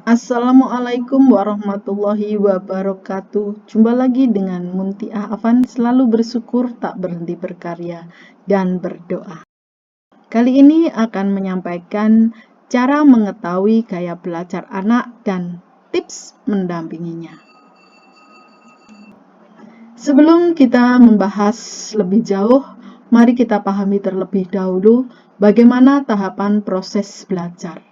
Assalamualaikum warahmatullahi wabarakatuh. Jumpa lagi dengan Muntiah Afan, selalu bersyukur, tak berhenti berkarya, dan berdoa. Kali ini akan menyampaikan cara mengetahui gaya belajar anak dan tips mendampinginya. Sebelum kita membahas lebih jauh, mari kita pahami terlebih dahulu bagaimana tahapan proses belajar.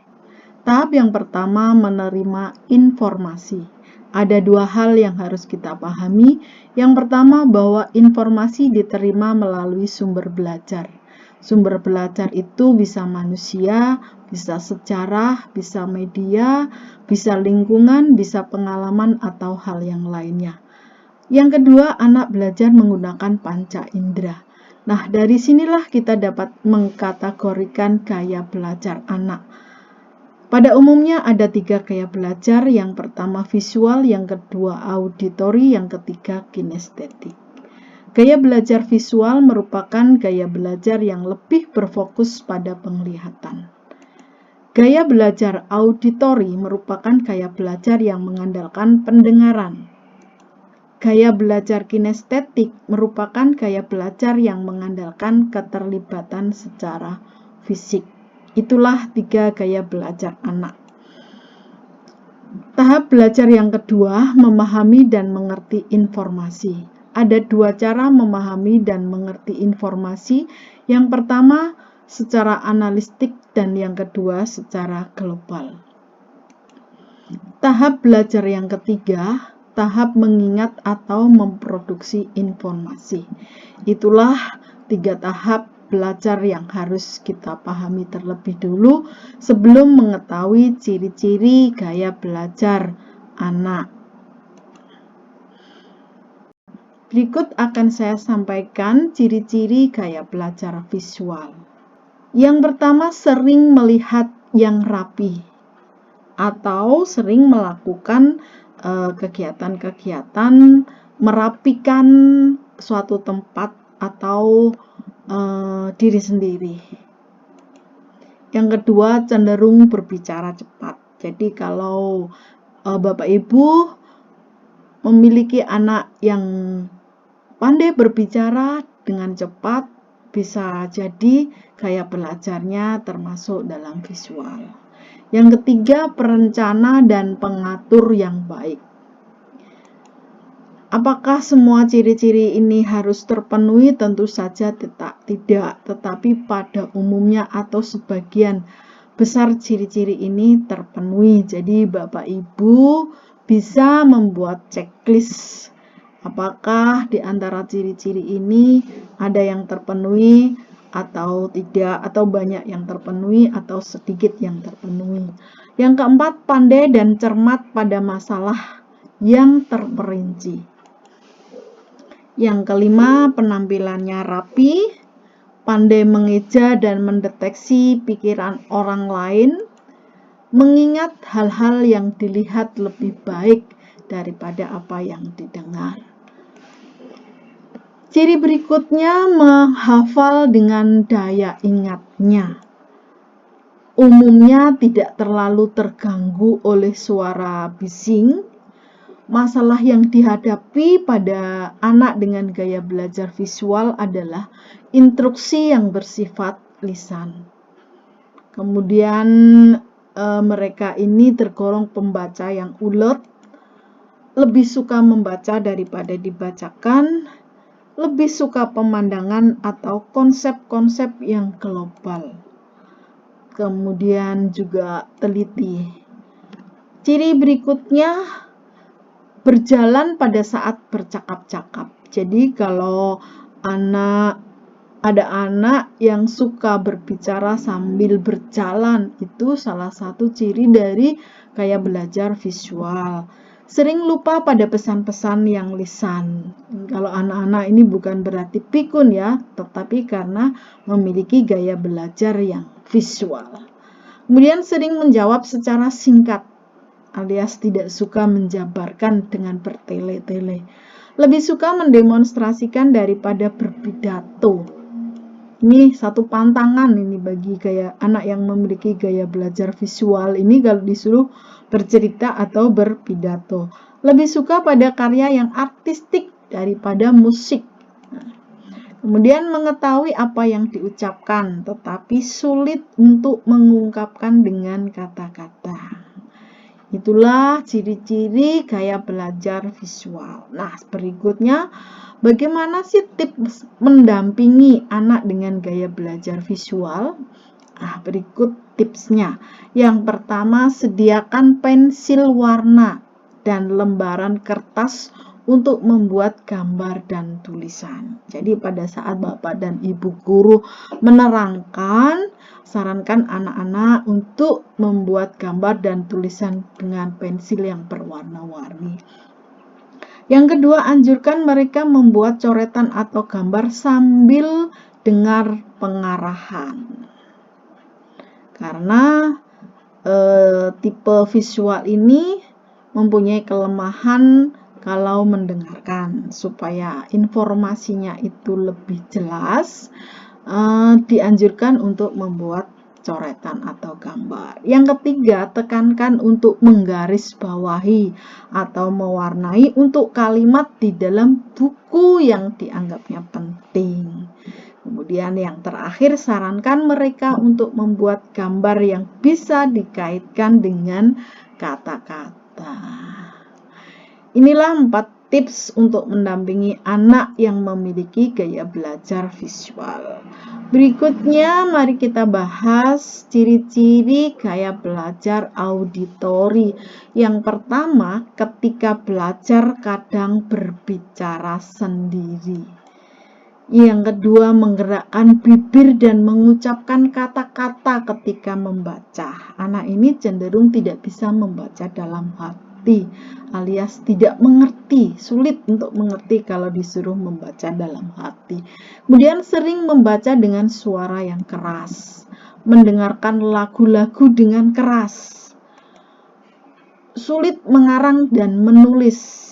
Tahap yang pertama, menerima informasi. Ada dua hal yang harus kita pahami. Yang pertama, bahwa informasi diterima melalui sumber belajar. Sumber belajar itu bisa manusia, bisa sejarah, bisa media, bisa lingkungan, bisa pengalaman, atau hal yang lainnya. Yang kedua, anak belajar menggunakan panca indera. Nah, dari sinilah kita dapat mengkategorikan gaya belajar anak. Pada umumnya ada 3 gaya belajar, yang pertama visual, yang kedua auditori, yang ketiga kinestetik. Gaya belajar visual merupakan gaya belajar yang lebih berfokus pada penglihatan. Gaya belajar auditori merupakan gaya belajar yang mengandalkan pendengaran. Gaya belajar kinestetik merupakan gaya belajar yang mengandalkan keterlibatan secara fisik. Itulah 3 gaya belajar anak. Tahap belajar yang kedua, memahami dan mengerti informasi. Ada 2 cara memahami dan mengerti informasi. Yang pertama, secara analitik, dan yang kedua, secara global. Tahap belajar yang ketiga, tahap mengingat atau memproduksi informasi. Itulah 3 tahap belajar yang harus kita pahami terlebih dulu sebelum mengetahui ciri-ciri gaya belajar anak. Berikut akan saya sampaikan ciri-ciri gaya belajar visual. Yang pertama, sering melihat yang rapi atau sering melakukan kegiatan-kegiatan merapikan suatu tempat atau diri sendiri. Yang kedua, cenderung berbicara cepat. Jadi kalau Bapak Ibu memiliki anak yang pandai berbicara dengan cepat, bisa jadi gaya belajarnya termasuk dalam visual. Yang ketiga, perencana dan pengatur yang baik. Apakah semua ciri-ciri ini harus terpenuhi? Tentu saja tidak, tetapi pada umumnya atau sebagian besar ciri-ciri ini terpenuhi. Jadi Bapak Ibu bisa membuat checklist. Apakah di antara ciri-ciri ini ada yang terpenuhi atau tidak, atau banyak yang terpenuhi atau sedikit yang terpenuhi. Yang keempat, pandai dan cermat pada masalah yang terperinci. Yang kelima, penampilannya rapi, pandai mengeja dan mendeteksi pikiran orang lain, mengingat hal-hal yang dilihat lebih baik daripada apa yang didengar. Ciri berikutnya, menghafal dengan daya ingatnya. Umumnya tidak terlalu terganggu oleh suara bising. Masalah yang dihadapi pada anak dengan gaya belajar visual adalah instruksi yang bersifat lisan. Kemudian mereka ini tergolong pembaca yang ulet, lebih suka membaca daripada dibacakan, lebih suka pemandangan atau konsep-konsep yang global. Kemudian juga teliti. Ciri berikutnya, berjalan pada saat bercakap-cakap. Jadi kalau ada anak yang suka berbicara sambil berjalan, itu salah satu ciri dari gaya belajar visual. Sering lupa pada pesan-pesan yang lisan. Kalau anak-anak ini bukan berarti pikun ya, tetapi karena memiliki gaya belajar yang visual. Kemudian sering menjawab secara singkat, alias tidak suka menjabarkan dengan bertele-tele. Lebih suka mendemonstrasikan daripada berpidato. Ini satu pantangan ini bagi anak yang memiliki gaya belajar visual ini. Kalau disuruh bercerita atau berpidato. Lebih suka pada karya yang artistik daripada musik. Kemudian mengetahui apa yang diucapkan, tetapi sulit untuk mengungkapkan dengan kata-kata. Itulah ciri-ciri gaya belajar visual. Nah, berikutnya bagaimana sih tips mendampingi anak dengan gaya belajar visual? Berikut tipsnya. Yang pertama, sediakan pensil warna dan lembaran kertas untuk membuat gambar dan tulisan. Jadi pada saat Bapak dan Ibu guru menerangkan, sarankan anak-anak untuk membuat gambar dan tulisan dengan pensil yang berwarna-warni. Yang kedua, anjurkan mereka membuat coretan atau gambar sambil dengar pengarahan. Karena tipe visual ini mempunyai kelemahan kalau mendengarkan. Supaya informasinya itu lebih jelas, dianjurkan untuk membuat coretan atau gambar. Yang ketiga, tekankan untuk menggarisbawahi atau mewarnai untuk kalimat di dalam buku yang dianggapnya penting. Kemudian yang terakhir, sarankan mereka untuk membuat gambar yang bisa dikaitkan dengan kata-kata. Inilah 4 tips untuk mendampingi anak yang memiliki gaya belajar visual. Berikutnya, mari kita bahas ciri-ciri gaya belajar auditori. Yang pertama, ketika belajar kadang berbicara sendiri. Yang kedua, menggerakkan bibir dan mengucapkan kata-kata ketika membaca. Anak ini cenderung tidak bisa membaca dalam hati, alias tidak mengerti, sulit untuk mengerti kalau disuruh membaca dalam hati. Kemudian sering membaca dengan suara yang keras, mendengarkan lagu-lagu dengan keras, sulit mengarang dan menulis,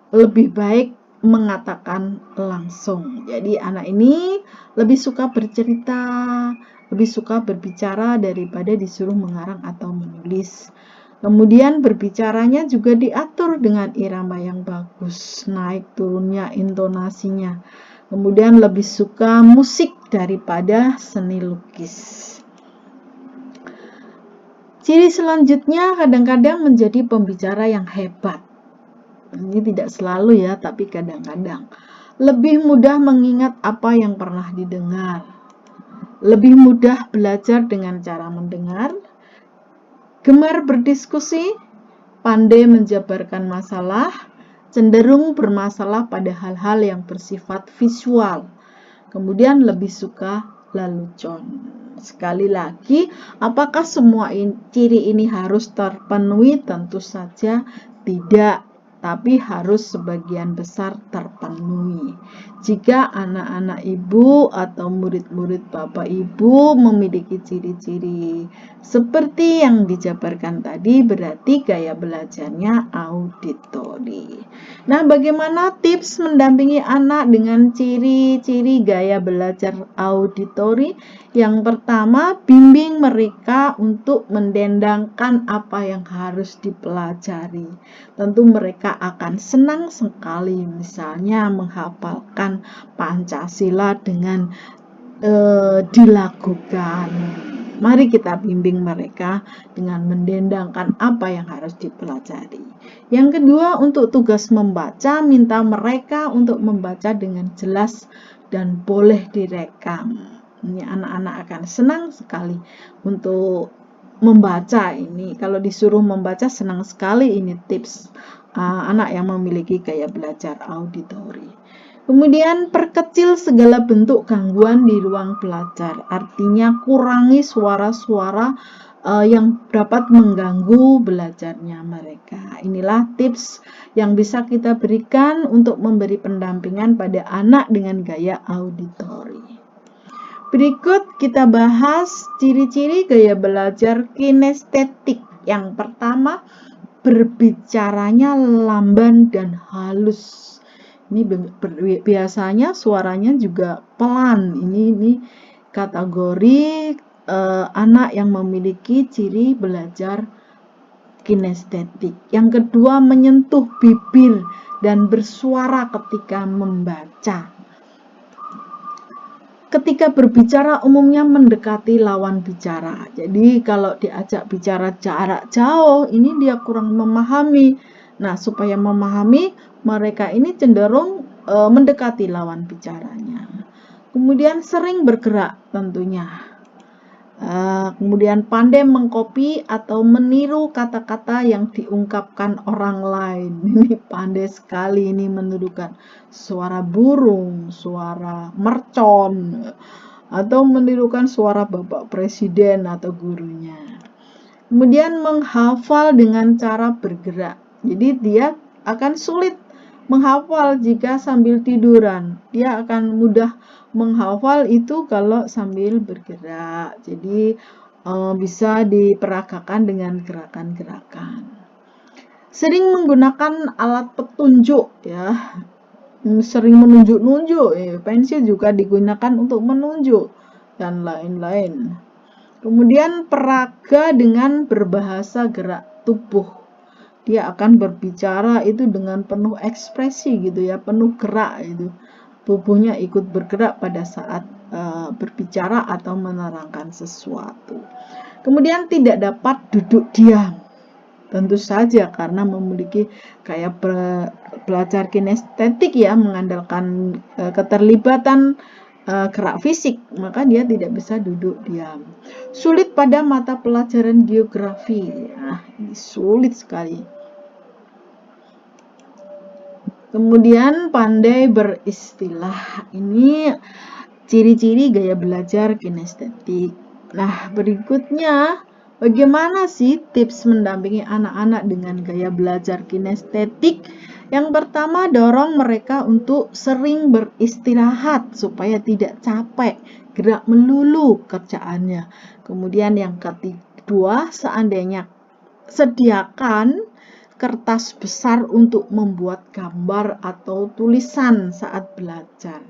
lebih baik mengatakan langsung. Jadi anak ini lebih suka bercerita, lebih suka berbicara daripada disuruh mengarang atau menulis. Kemudian berbicaranya juga diatur dengan irama yang bagus, naik turunnya intonasinya. Kemudian lebih suka musik daripada seni lukis. Ciri selanjutnya kadang-kadang menjadi pembicara yang hebat. Ini tidak selalu ya, tapi kadang-kadang. Lebih mudah mengingat apa yang pernah didengar. Lebih mudah belajar dengan cara mendengar. Gemar berdiskusi, pandai menjabarkan masalah, cenderung bermasalah pada hal-hal yang bersifat visual. Kemudian lebih suka lelucon. Sekali lagi, apakah semua ciri ini harus terpenuhi? Tentu saja tidak, tapi harus sebagian besar terpenuhi. Jika anak-anak ibu atau murid-murid bapak ibu memiliki ciri-ciri seperti yang dijabarkan tadi, berarti gaya belajarnya auditori. Nah, bagaimana tips mendampingi anak dengan ciri-ciri gaya belajar auditori? Yang pertama, bimbing mereka untuk mendendangkan apa yang harus dipelajari. Tentu mereka akan senang sekali, misalnya menghafalkan Pancasila dengan dilakukan. Mari kita bimbing mereka dengan mendendangkan apa yang harus dipelajari. Yang kedua, untuk tugas membaca, minta mereka untuk membaca dengan jelas dan boleh direkam. Ini anak-anak akan senang sekali untuk membaca ini. Kalau disuruh membaca senang sekali. Ini tips anak yang memiliki gaya belajar auditori. Kemudian perkecil segala bentuk gangguan di ruang belajar. Artinya kurangi suara-suara yang dapat mengganggu belajarnya mereka. Inilah tips yang bisa kita berikan untuk memberi pendampingan pada anak dengan gaya auditori. Berikut kita bahas ciri-ciri gaya belajar kinestetik. Yang pertama, berbicaranya lamban dan halus. Ini biasanya suaranya juga pelan. Ini kategori anak yang memiliki ciri belajar kinestetik. Yang kedua, menyentuh bibir dan bersuara ketika membaca. Ketika berbicara umumnya mendekati lawan bicara. Jadi kalau diajak bicara jarak jauh, ini dia kurang memahami. Nah, supaya memahami, mereka ini cenderung mendekati lawan bicaranya. Kemudian sering bergerak tentunya. Kemudian pandai mengcopy atau meniru kata-kata yang diungkapkan orang lain. Ini pandai sekali ini menirukan suara burung, suara mercon, atau menirukan suara Bapak Presiden atau gurunya. Kemudian menghafal dengan cara bergerak. Jadi dia akan sulit menghafal jika sambil tiduran. Dia akan mudah menghafal itu kalau sambil bergerak. Jadi bisa diperagakan dengan gerakan-gerakan. Sering menggunakan alat petunjuk ya. Sering menunjuk-nunjuk. Pensil juga digunakan untuk menunjuk dan lain-lain. Kemudian peraga dengan berbahasa gerak tubuh. Dia akan berbicara itu dengan penuh ekspresi gitu ya, penuh gerak itu. Tubuhnya ikut bergerak pada saat berbicara atau menerangkan sesuatu. Kemudian tidak dapat duduk diam. Tentu saja karena memiliki kayak belajar kinestetik ya, mengandalkan keterlibatan gerak fisik, maka dia tidak bisa duduk diam. Sulit pada mata pelajaran geografi. Nah, ini sulit sekali. Kemudian pandai beristilah. Ini ciri-ciri gaya belajar kinestetik. Nah, berikutnya bagaimana sih tips mendampingi anak-anak dengan gaya belajar kinestetik? Yang pertama, dorong mereka untuk sering beristirahat supaya tidak capek, gerak melulu kerjaannya. Kemudian yang kedua, seandainya sediakan kertas besar untuk membuat gambar atau tulisan saat belajar.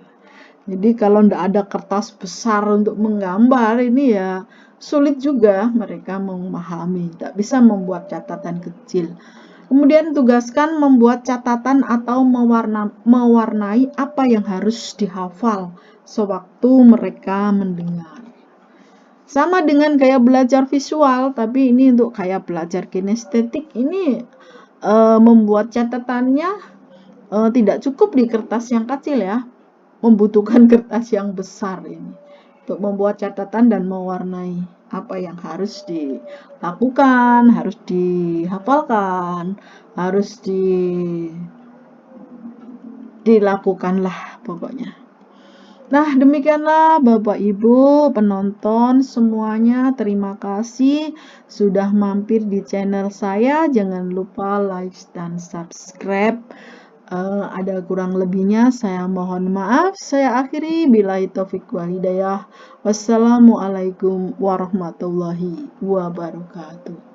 Jadi kalau tidak ada kertas besar untuk menggambar, ini ya sulit juga mereka memahami, tidak bisa membuat catatan kecil. Kemudian tugaskan membuat catatan atau mewarnai apa yang harus dihafal sewaktu mereka mendengar. Sama dengan gaya belajar visual, tapi ini untuk gaya belajar kinestetik ini membuat catatannya tidak cukup di kertas yang kecil ya, membutuhkan kertas yang besar ini untuk membuat catatan dan mewarnai apa yang harus dilakukan, harus dihafalkan, harus dilakukanlah pokoknya. Nah, demikianlah Bapak Ibu penonton semuanya, terima kasih sudah mampir di channel saya. Jangan lupa like dan subscribe. Ada kurang lebihnya saya mohon maaf. Saya akhiri billahi taufik wal hidayah. Wassalamualaikum warahmatullahi wabarakatuh.